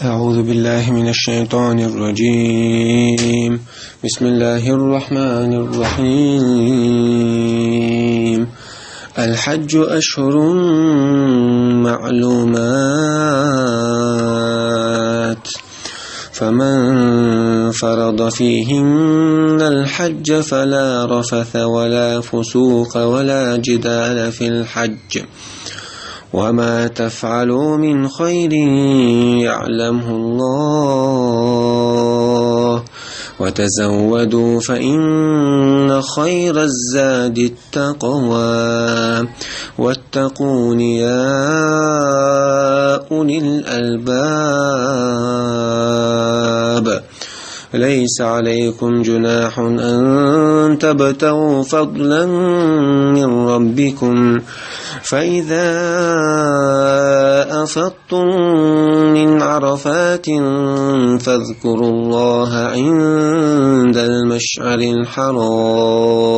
أعوذ بالله من الشيطان الرجيم. بسم الله الرحمن الرحيم. الحج أشهر معلومات، فمن فرض فيهن الحج فلا رفث ولا فسوق ولا جدال في الحج، وما تفعلوا من خير يعلمه الله، وتزودوا فإن خير الزاد التقوى، واتقون يا أولي الألباب. ليس عليكم جناح أن تبتغوا فضلا من ربكم، فإذا أفضتم من عرفات فاذكروا الله عند المشعر الحرام،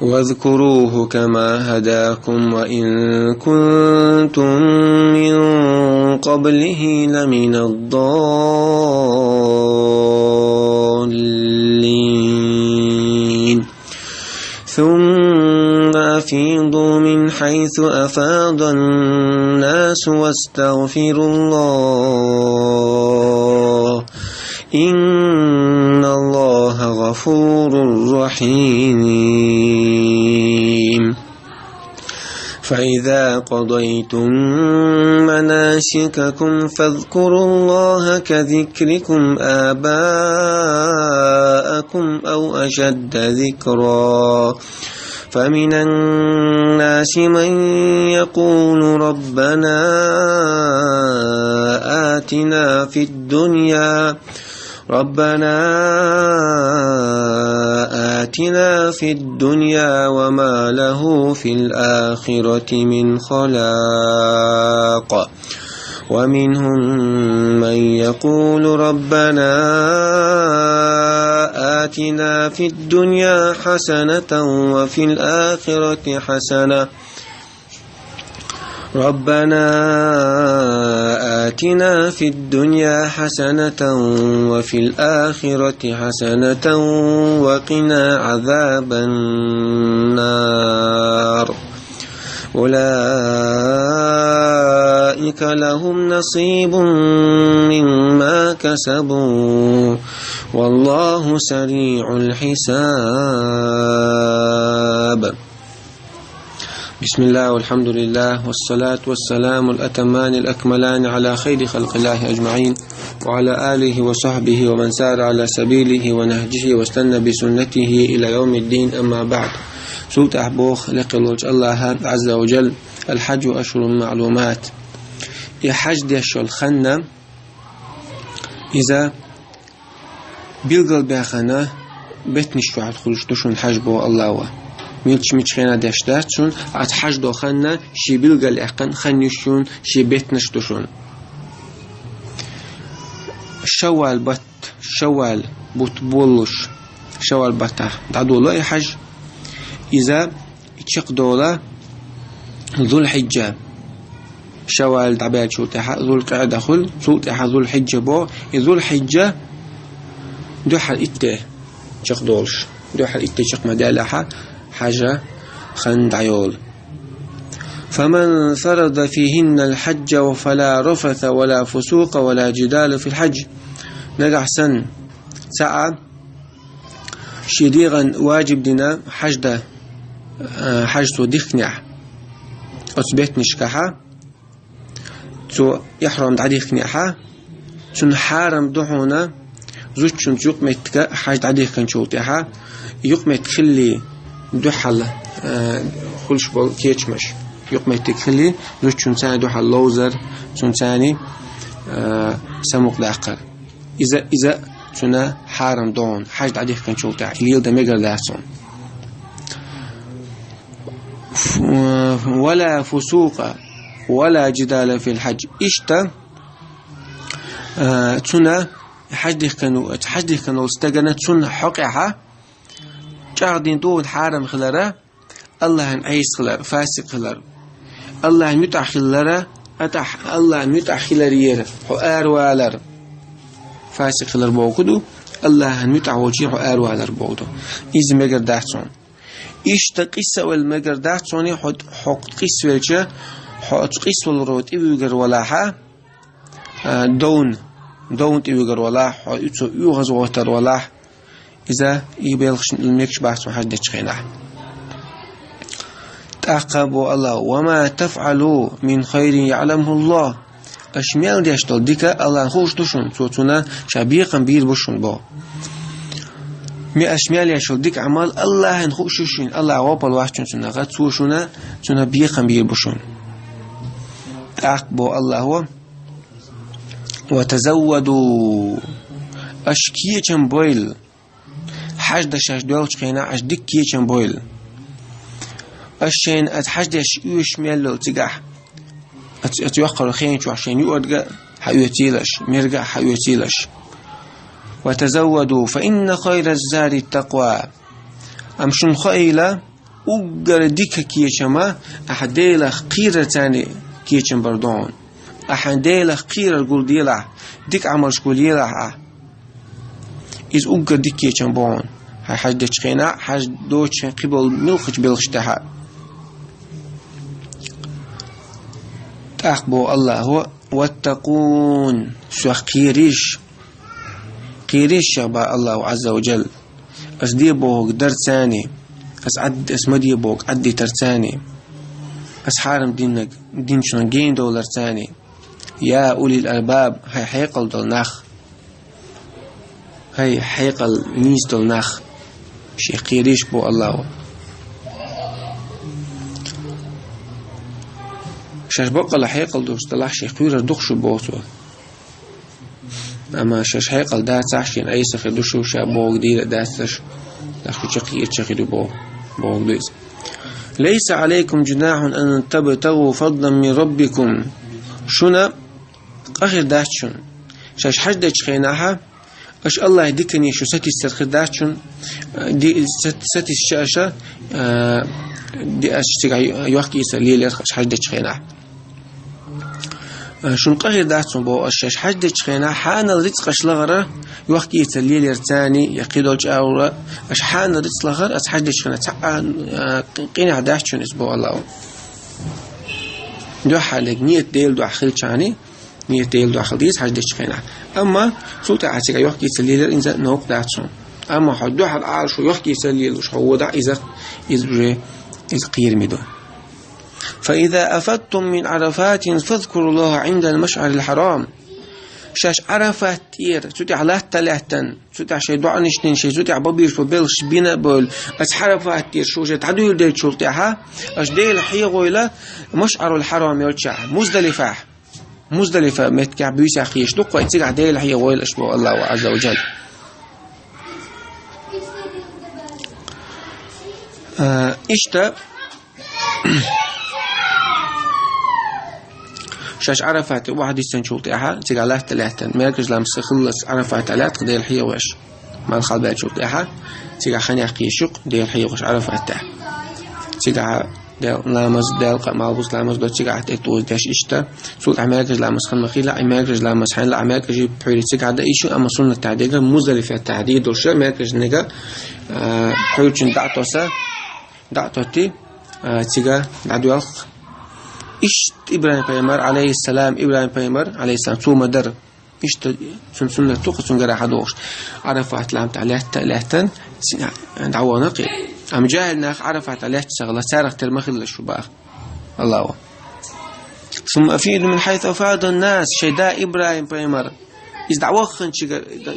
واذكروه كما هداكم وإن كنتم من قبله لمن الضالين. ثم أفيضوا من حيث أفاض الناس واستغفروا الله، إن الله غفور رحيم. فإذا قضيتم مناسككم فاذكروا الله كذكركم آباءكم أو أشد ذكرا. فمن الناس من يقول ربنا آتنا في الدنيا وما له في الآخرة من خلاق. ومنهم من يقول ربنا آتنا في الدنيا حسنة وفي الآخرة حسنة وفي الآخرة حسنة وقنا عذاب النار. أولئك لهم نصيب مما كسبوا والله سريع الحساب. بسم الله والحمد لله والصلاة والسلام الأتمان الأكملان على خير خلق الله أجمعين، وعلى آله وصحبه ومن سار على سبيله ونهجه واستنى بسنته إلى يوم الدين. أما بعد، سوت أحبوخ لقلوج الله عز وجل. الحج أشهر معلومات. يحج ديش الخنة إذا بيلقل بيخنا بتنشتو على الخلوش تشون حج بو الله ميلش خينا داشتاتشون عاد حج دو خنا شي بيلقل احقن خنيشون شي بتنشتوشون. شوال بوتبولش شوال بطه دعدو أي حج إذا اتشق دولة ذو الحجة. شوال دعبال شو تحا ذو القعدة خل شو تحا ذو الحجة بو ذو الحجة دوحل إته شق دولش دوحل إته شق مدالحة حاجة خند عيول. فمن فرض فيهن الحج فلا رفث ولا فسوق ولا جدال في الحج. نجح سن ساعة شديغا واجب دنا حج تو دخنع أثبت نشكحة تو يحرم دعدي خنيحة تون حارم دحونا زوجون يقمت حاج دعدي خنشوتها يقمت خلي دحل خلش بول كيتشمش يقمت خلي زوجون ثاني دحل لوزر تون ثاني سموق داقر إذا تنا حارم دون حاج دعدي خنشوتها اليوم ده مجر داسون. ولا فسوق ولا جدال في الحج. إشتا تنا حج كانوا استجنت تنا حقها جاردين دود حارم خلرا الله عن عيس خلر فاسق خلر الله عن متع خلرا أتح الله متأخلرير حوار والر فاسقلر بوكدو الله متعوجي حوار والر بودو إز مجر داتون إيش تقيس والمجر داتوني حق قيس والجا حق قيس والروت إبيجر ولاها دون تيوغر ولا يوغز وتر ولا إذا يبلغش المكش بحث حد تشخينه تعقبوا الله وما تفعلوا من خير يعلمه الله أشمال ديشتل ديكا الله خوش دوشون صوتنا شبيقا بير بوشون بو مي أشمال يشتل ديك عمال الله نخوش دوشون الله وابل وحشون سنة غد سوشونا سنة بيقا بير بوشون تعقبوا الله هو وتزودوا أشكيه كم بويل حجد شاش دولش خينا عجدك كيه كم بويل أشين أتحجدش يوش ميلو تجح أتوقع خين شو عشان يورجع حيوتيلش مرجع حيوتيلش وتزودوا فإن خير الزاد التقوى أمشن خيلة أجر ديك كيه كما أحديل خير تاني كيه كم بردون أحديل خير القول ديلا ديك عمل شقول ديلا إذ أجر ديك كيه كم بون حجدش خينا حجدوش قبل ملخش بالخشتها أخبو الله هو واتقون شو قيريش شبا الله عز وجل أسدي بوك درساني أسعد اسمدي بوك عدي ترساني أسحارم دين شنو جين دولار ثاني يا أولي الألباب هاي حيقل دول نخ هاي حيقل نيس دول نخ شي قيريش بو الله شاش بقى لحيقل دوش طلع شي قيرة دخشو بوتو أما شاش حيقل دا تحشين أي سخي دوشو شابوك دي دا تش لخو شقي اتشخدو بوك دويس ليس عليكم جناح أن تبتغوا فضلا من ربكم شنا آخر داشون شاش حج داش خيناها أش الله يدكني شو ستي السرخ داشون دي ستي الشاشة دي أشتغل يوحكي يسلي لي أش حج داش خيناها شون قهر داشون بو أش حج داش خيناها حان الرزق أش لغرة يوحكي يسلي لي رتاني يقيدوش أورا أش حان الرزق لغرة أش حج داش خيناها قينع داشون اسبوع الله دو حالك نية ديل دو أخيل شاني نية ديل دو أخيل ديس حج داش خيناها أما سلطة عاتيك يوحكي يسلي لي إنزا نوق داشون أما حدو حال عارش ويحكي يسلي وش هو دا إذا قير مدو فإذا أفدتم من عرفات فاذكروا الله عند المشعر الحرام شاش عرفات تير سوتي على تلاتن سوتي عشان دعاء نشتين شيء سوتي عبابير وبيلش بينا بول أتحرفات تير شو جت عدو يلدي شلطها أش ديل حيغويلا مشعر الحرام يرجع مزدلفة متكع بيس أخيش دقة يتسقع ديل حيغويلا أشبه الله عز وجل إشتا شاش عرفات واحد يستنشلط إحا تقع ثلاثة مركز لامس خلص عرفات على تقدر الحية وش ما الخال بعد شلط إحا تقع خني أخي شق دير الحية وش عرفات تاع تقع دير لامس دير مالبوس لامس دو تقع تطوز داش إشتا سلط مركز لامس خن مخيل لا مركز لامس حين لا مركز يجيب حولي تقع ده إيشو أما سنة التعديد مزدلفة التعديد وش مركز نجا حولي دعتوسا دعتوتي تيجا عدو إيش إبراهيم بيمر عليه السلام إبراهيم بيمر عليه السلام ثم در إيش سنة توقف جرا حدوش عرفت لامت عليه تلاتن دعوة نقي أم جاهل ناخ عرفت عليه شغلة سارق ترمخل الشباب الله ثم أفيد من حيث أفاد الناس شداء إبراهيم بيمر إذا دعوة خنش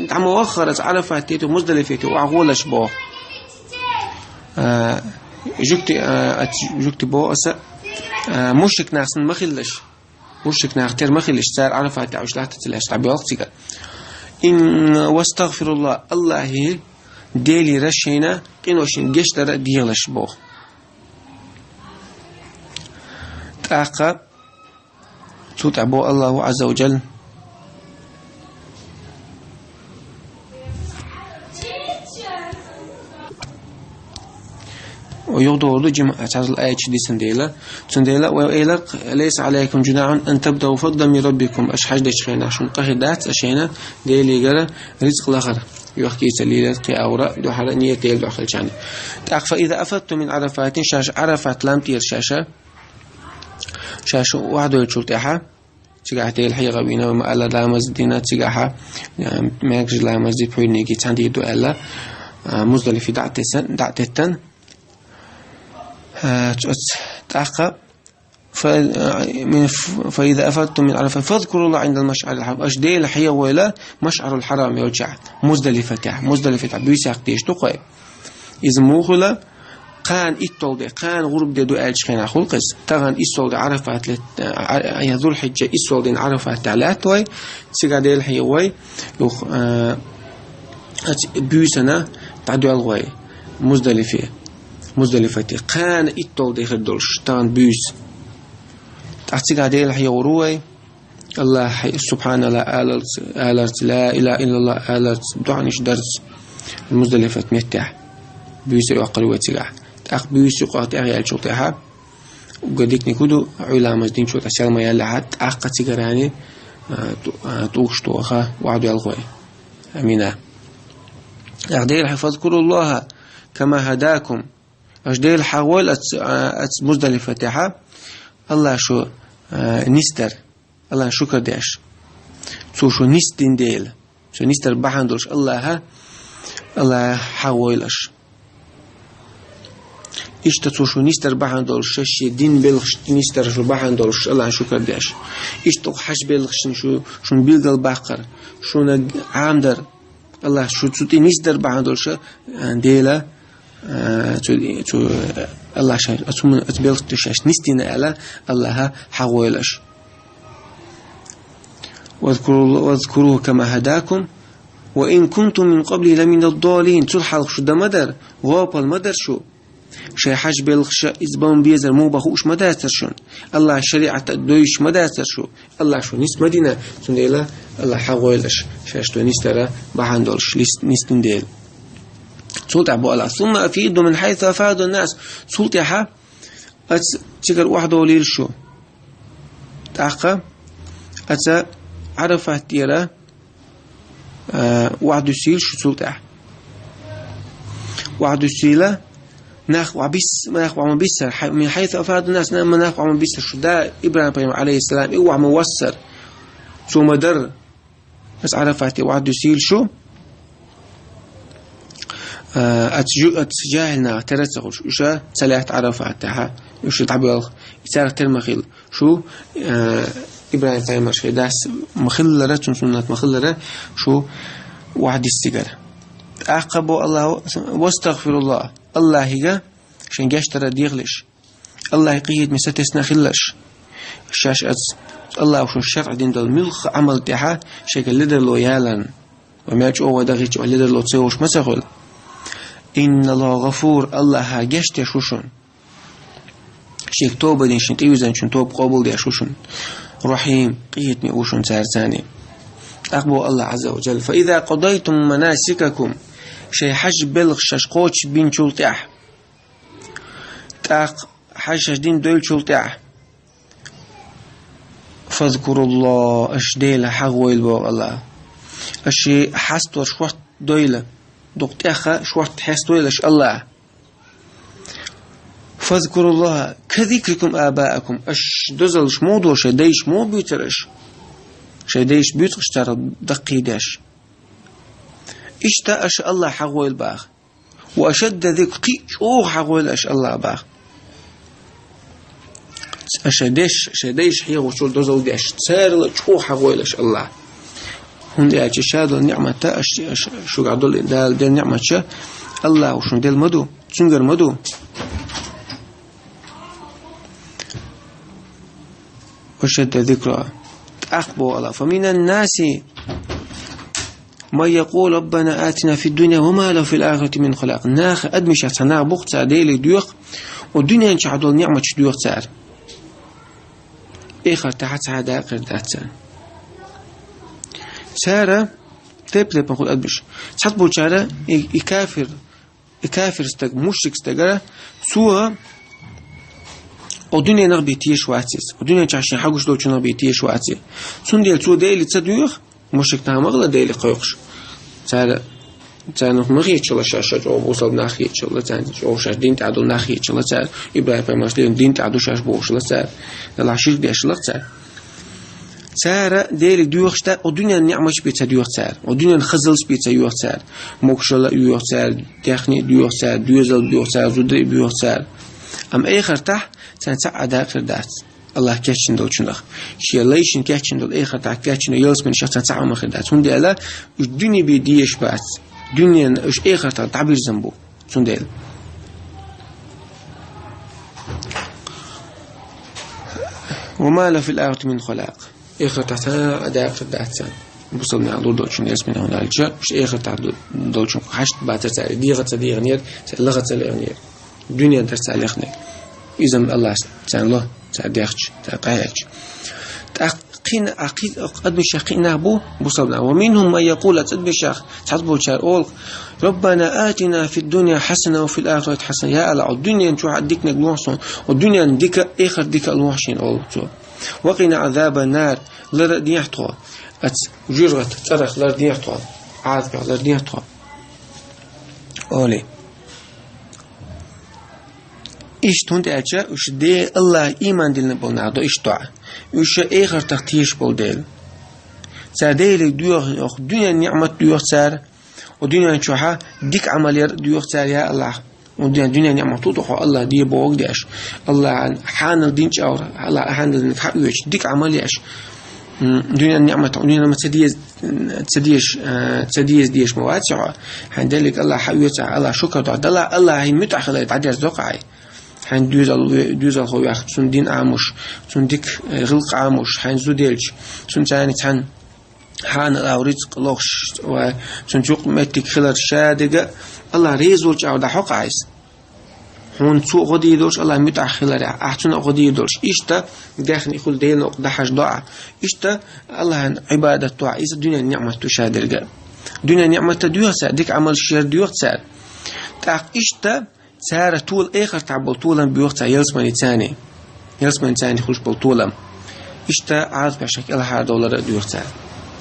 دعوة وخرت عرفت تيتو مزدلفته وعقولش بو جوكتي بو أسا مشك ناس مخلش مشك ناختر مخلش صار عرفت عوش لا تتلاش تعبي وقتك إن واستغفر الله ديلي رشينا قنوشين قشتر ديالش بو تعقب تتعبو الله عز وجل ويغدور جمع تعزل آية دي سنديلا وإيلق ليس عليكم جناح أن تبدأوا فضلا من ربكم أش حاجة شخينا عشان قهدات أشينا ديلي جرى رزق الآخر يحكي سليلة قي أوراق دو حرق نية تيل دو أخل جاني فإذا أفضتم من عرفات شاش عرفات لام تير شاشة واحدة يشوتها تيجاتي الحقيقة بينا وما ألا لا مزدينا تيجاها ما يكج لا مزدي بيني جيت عندي دو ألا مزدلي في دعتتن تأخى فإذا أفضتم من عرفة فاذكروا الله عند المشعر الحرام أشدي الحية ولا مشعر الحرام يرجع مزدلفة بيساق تيش تقوي إذا موغلا قان إتولد قان غرب دو ألش خنا خلقس تغن إسولد عرفات يذو الحجة إسولد عرفات تعلاتوي سيقادي الحية وي لوخ بيسنا تعدو الغوي مزدلفة قان إتولد خدولش تغن بيس تحتيق هذه الحياة وروي الله سبحانه لا آلرت لا إله إلا الله آلرت دعنيش درس المزدلفة متاح بيس يعقل وتيجح أخ بيس يقاط أغيال شوطها وقديك نكودو علماء دين شوط أشياء ما يلعت أخ تيجراني توقش توخا وعدو الغوي أمينة أغدير حفظكروا الله كما هداكم أجدير حاول مزدلفة الله شو نستر الله شكر داش شو نستين ديل شو نستر بحندوش الله حاولش إشتا شو نستر بحندوش شي دين بلغش نستر شو بحندوش الله شكر داش إشتا حش بلغش شو بيلغل باقر شو عامدر الله شو تسوتي نستر بحندوش ديلا الله شايف أتبلغ تشاش نستينا على الله حاولش واذكروه كما هداكم وإن كنتم من قبل لمن الضالين تلحق شو دمدر غاب المدر شي حاج بلغ إزبان بيزر مو بخوش مداتر شون الله شريعة دويش مداتر الله شو نست مدينة سنديلا الله حاولش شاشتو نسترا بحندولش نستين ديل سلطة أبو الله ثم أفيدوا من حيث أفادوا الناس سلطة تقر واحدة وليل شو تأخى عرفت تيرا واحد سيل شو سلطة واحد سيلة ناخ وعبيس ما ناخ وعم بيسر من حيث أفادوا الناس ما ناخ وعم بيسر شو ده إبراهيم عليه السلام إيه وعم وسر شو مدر بس عرفت واحد سيل شو أتجاهلنا ترتقل شو سلاحت عرفاتها شو تعبير إثارة ترمخيل شو إبراهيم فايمر شيء داس مخلرة سنة مخلرة شو واحد السجارة أعقبوا الله واستغفر الله هيجا عشان جاش ترى ديغلش الله يقيد مستسنا خلش الشاش الله وشو الشرع دين دل ملخ عمل تها شكل لدر لو يالن وما يجوا ودغيج لدر لو تسويش مسخل إن الله غفور الله هاجشت يشوشون شيك توبة دين شن تيوزن شن توب قبول دي يشوشون رحيم قيتني وشون سارساني أقبل الله عز وجل فإذا قضيتم مناسككم شي حج بلغ ششقوش بين شلطح تاق حج دين دول شلطح فاذكروا الله أشديل حغوي البوغ الله أشي حست وشوات دويلة دقت أخا شوات حست ويلش الله فاذكروا الله كذكركم آباءكم أش دزلش موضوع شديش مو بيترش شديش بيترش ترى دقيداش اشتا أش الله حغوي الباغ وأشد ذكر أوه حغوي أش الله باغ شديش هي وصول دزل داش سار لشو حغوي أش الله هندي أشهد النعمة شو قاعدول ده النعمة شا الله وشو ده المدو تنجر مدو وشد ذكرى أخبو الله فمن الناس ما يقول ربنا آتنا في الدنيا وما له في الآخرة من خلاق ناخ أدمش أتنا بقت ديلي ديوخ والدنيا إنش عدول نعمة ديوخ سار إخر تحت هذا قردات سارة تبلب نقول أدمش تحط بوشارة يكافر كافر استق مشرك استقرا سوى الدنيا نغبيتيش واتيس الدنيا تعشين حقوش لو كنا بيتيش واتي سنديل سو ديلي تصديق مشرك تام أغلى ديلي قيقش تعال مغي تشلا شاشة أو وصل ناخي تشلا تعال أو شاش دين تعدو ناخي تشلا تعال إبراهيم فمسلم دين تعدو شاش بوشلا تعال العشير ديشلا تعال ديلي ديوخشتا الدنيا نعمش بيتديوخ تعال الدنيا خزلش بيتديوخ تعال مكشلا يوخ تعال تخني ديوخ تعال ديوزل ديوخ تعال زودري ديوخ تعال أم آخر تح سنسعد آخر دات الله كاتشن دول شنخ شيء ليشن كاتشن دول آخر تح كاتشن يلس من شخص سنسعد آخر دات هندي على الدنيا بيديش بات دنيا إيش آخر تح تعبير زنبو هندي وما له في الآخرة من خلاق آخر تح أداء آخر دات سان بوصلنا على دول شن يلس من هنا الجا إيش آخر تح دول شن حشت بات تسعي ديغة غنير لغة غنير الدنيا درس على خني إذا الله تعالى الله تعديخش تعقيش تأقين عقيد قد مشاقين أبو بصبنا ومنهم ما يقول تدبشاخ تعبوا شارول ربنا آتنا في الدنيا حسنة وفي الآخرة حسنة يا الله الدنيا نشوف عديكنا الوحشون والدنيا نديك آخر ديك الوحشين أول وقنا عذاب النار لرديحتوا جرة ترخ لرديحتوا عذاب لرديحتوا أولي إيش تونت أجا وش دي الله إيمان دلنا بالنعدو إيش دعا وش آخر تختيش بالدل ساديل ديوخ دنيا نعمة ديوخ سار ودنيا نشوحها ديك عملير ديوخ سار يا الله ودنيا نعمة توضح الله دي بوق ديش الله حان الدين شاور الله حان النفح ويش ديك عمليش دنيا نعمة دنيا ما تسديش ديش مواتع عندك الله حيوت الله شكر دعاء الله هي متأخر تعدي زقعي حين دوزال هو ياخد سن دين عاموش سن ديك غلق عاموش حين زوديلش سن تاني تان حان الأوريتق لوش وسن شوق متك خلال شادقة الله ريزولش أو ده حق عايز هون سوق غدي يدورش الله متأخر أحسن غدي يدورش إشتا داخل يقول دين دحش دعاء إشتا الله عبادة دعاء إذا الدنيا نعمة تشادرجة الدنيا نعمة تدوسة ديك عمل شير ديوسة تاق إشتا سارة طول آخر تعبل طولا بيوقت يلسمني تاني خوش بالطولا إشتا عاد بشكل هذا دولار ديوقت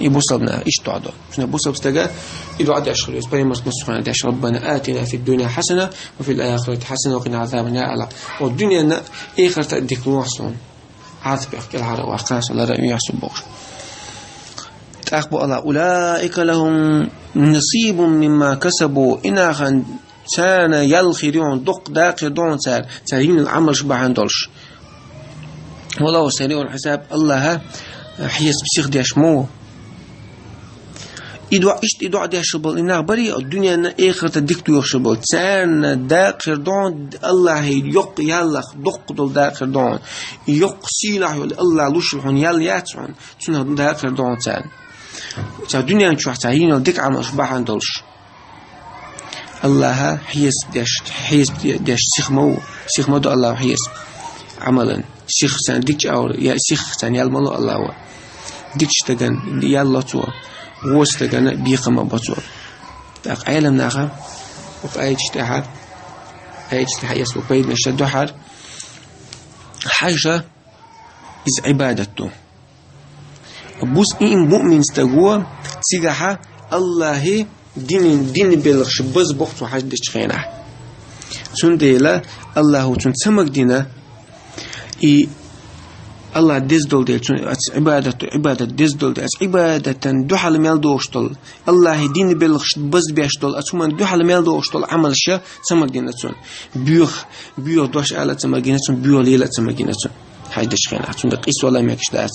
يبوصلنا إيش تعدو شنو بوصل بستجا إذا عاد أشهر يسبني مصنع داش ربنا آتنا في الدنيا حسنة وفي الآخرة حسنة وقنا عذاب النار والدنيا آخر تأديك موحصون عاد بشكل هذا وأقاس الله رأي يحسب بوش تأخبوا الله أولئك لهم نصيب مما كسبوا إنها كان يلخيرون دق داقر دون سارين العمل شبعان دولش والله سريع الحساب الله حيس بسيخ ديش مو إدعاء ديش بل إنها بري الدنيا آخر تدكتو يخشبل سان داقر دون الله يق يلخ دق دول داقر دون يق سيلح الله لوشلحون يل ياتعون سنة داقر دون سان الدنيا نشوح سارين الدك عمل شبعان دولش الله حيس ديش سيخ مو دو الله حيس عملا سيخ سان ديك أو يا سيخ سان يالملو الله ديك تجن يالله تو ووس تجن بيقم بطور تاق عالم ناخا وقايد اجتهاد يسوق بيد نشدو حر حاجة إز عبادته بوس إن مؤمن استجوا سيجها الله دين بلغش بز بوقت وحاجة تشخينه سنديلا الله تنسمك دينا الله دزدل ديل عبادة دزدل ديل عبادة دوحل ميل دوشتل الله دين بلغش بز بيشتل أتومن دوحل ميل دوشتل عمل شيء سمك دينا تون بيوخ دوش على سمك دينا تون بيوخ ليلة سمك دينا تون حاجة تشخينه تون قيس ولا ماكش دات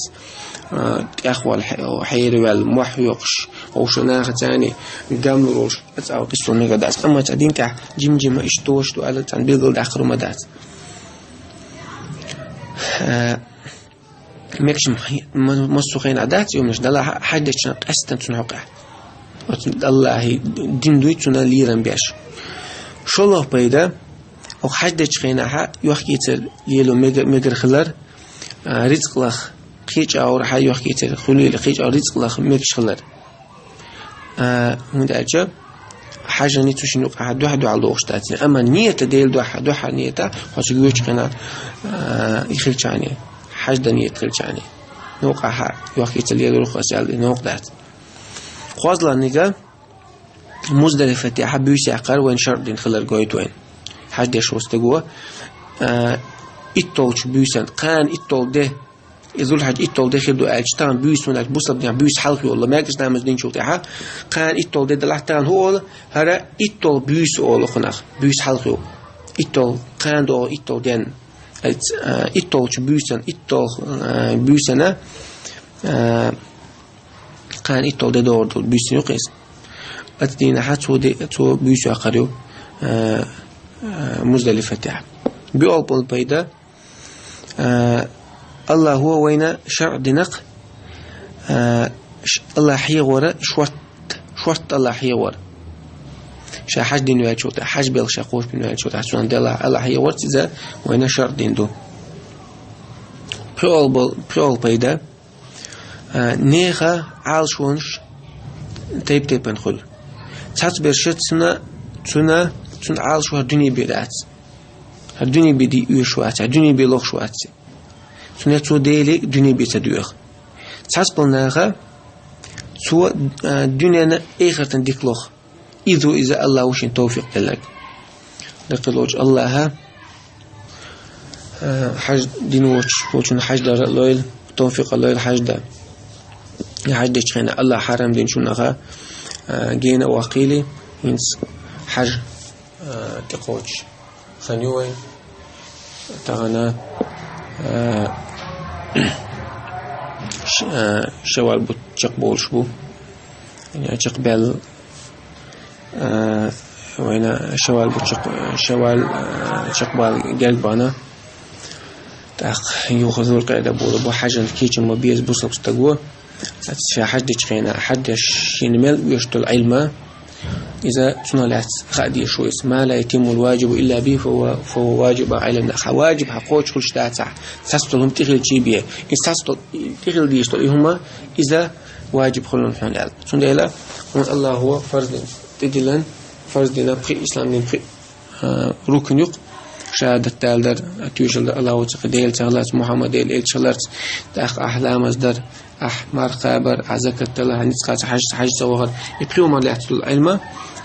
أخوة الحير والمحيوقش أو شناخ تاني قام روش أو قصة نقدات أما تعدين تاع جم إشتوش تو على تان بيقول آخر مدات ماكش مسوخين عادات يوم نش دلا حاجة شنق أستن تنحقه الله دين دويت تنا ليرن بيش شو الله بيدا أو حاجة شخينها يحكي تر يلو مجر خلر رزق لخ خيج أو رح يحكي تر خلي خيج أو رزق لخ مكش خلر من أجا حاجة نيتو شنو قاعد واحد على دوشتاتي أما نية ديل واحد نيته خاص يقولش كنا يخلش عني حاجة نية يخلش عني نوقع يوقي تليل رخص على نوقدات خوازلا نيجا مزدلفة تحب يسعقر وين شرط دين خلال جويت وين حاجة شو استجوا إتولش بيسن كان إتول ده يزول حاجة إتول ده خدو أجتان بيس من البوصل بنيا بيس حلقي والله ما يقدر نعمل دين شو تاعها كان إتول ده دلعتان هو هذا إتول بيس أول خناخ بيس حلقي إتول كان دو إتول دين إتولش بيسن إتول بيسنا كان إتول ده دور دول بيسن يقيس أتدين حتى تو بيسو أقريو مزدلفة تاعها بيقول بالبيدا الله هو وين شرع دينق الله حي ورا شورت الله حي ورا شا حاج دين يعيشوت حاج بيل شاقوش بين يعيشوت عشان الله حي ورا إذا وين شرع دين دو بيقول بيدا نيخا عالشونش تيب بنخل تعتبر شت سنة عالشوا الدنيا بيدات الدنيا بدي يشوات الدنيا بيلوخ شوات سنة تو ديلي الدنيا بيتدوخ تحسب لنا تو الدنيا آخر تنديك لوخ إذا الله وش توفيق لك لقلوج الله حاج دين وش حاج دار الليل توفيق الليل حاج دا حاج ديش خينا الله حرام دين شو نغا جينا وقيلي ينس حاج تقوج خنيوي تغنى شوال بتشقبول شبو يعني تقبل وين شوال تشقبل قلبنا تاخ يأخذوا القاعدة بولو حاجة الكيتش ما بيز بوصل بستقوى في حد تخينا حد شينمل ويشتغل علمه إذا تنالت خادي شو ما لا يتم الواجب إلا به فهو واجب على النخ واجب حقوق كل شيء صح تستلهم تغير شيء بيه استستل تغير دي يشتغل هما إذا واجب خلون حن علم سند إلى الله هو فرض تدلن فرض دينا بخي إسلام دين بخي ركن يق شهادة تالدر تيجل الله تقديل تغلط محمد ديل شلرت تأخ أحلام أصدر أحمر خابر عزكت الله هنسقط حاج صغر يبلو ما لعت العلم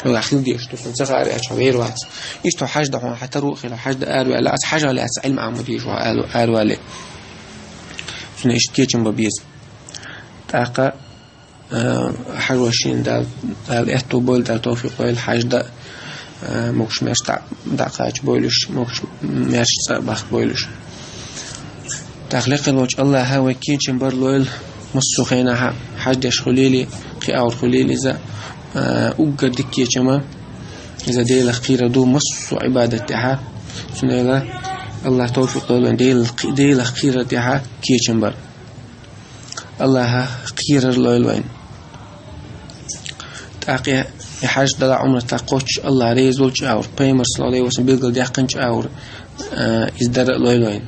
ولا خلد يشتو سنسخر أشعبير وات يشتو حاج ده حتى روح إلى حاج ده أروى لا حاجة لا علم عمودي شو أروى له سنة اشتيجن ببيز تأخ حاج وشين ده الإحتو بول ده توفيق الحاج ده موكش ماش دقاج بولش موكش ماش بخت بولش تخلق الوجه الله هو كينشن برلول مسخينها حدش خليلي قي اور خليلي إذا أوجدك يا جماعة إذا ديل خير دو مس عبادتها سنة الله توفيق لون ديل خير تها كينشن بر الله خير لون تاقي يحاج دلا عمر تاقوش الله ريزولج اور بيمر صلى الله عليه وسلم بيقول ديحقنش اور إزدر لون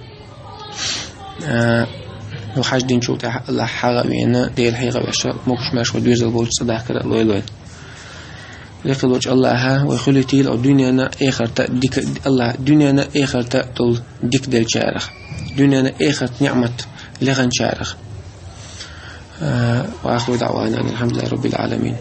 لو حاج دين شو تاع الله حاجة وينا ديل حيقة وعشرة موكش ماش ودويز البول صدق كده لوين لكن وجه الله ها ويخلتي لو دنيانا آخر تديك الله دنيانا آخر تقتل ديك دل شارخ دنيانا آخر نعمة لغن شارخ وآخر دعوانا الحمد لله رب العالمين.